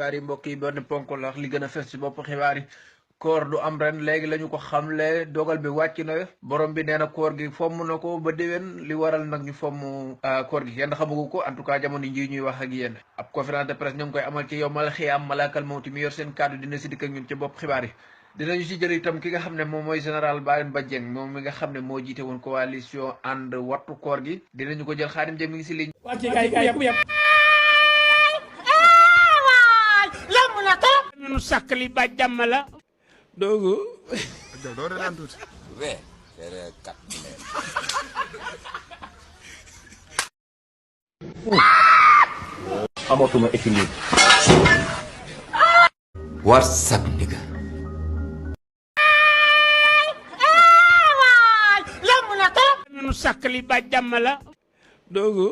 xibaar yi mbokk yi benn ponk la li gën a fës ci bopp xibaar yi koor du am ren léegi lañu ko xamle dogal bi wàcc na borom bi nee na koor gi fomm na ko ba déwén li waral nag ñu fomm koor gi kenn xamagu ko en tout cas jamono ji ñuy wax ak yéen ab conférence de presse ñu ngi koy amal ci yowmal xiyaam malaakal mawti mi yor seen kàddu dina si dikk ak ñun ci bopp xibaar yi dinañu si jël itam ki nga xam ne moom mooy général Bayen Badieng moom mi nga xam ne moo jiite woon coalition ànd wattu koor gi dinañu ko jël Xaadim Jëm mi ngi si ligne nu sakli ba jàmm la doogu doo retaan tuuti we tere kat amatuma équilibre what's up nigga nu sakli ba jàmm la doogu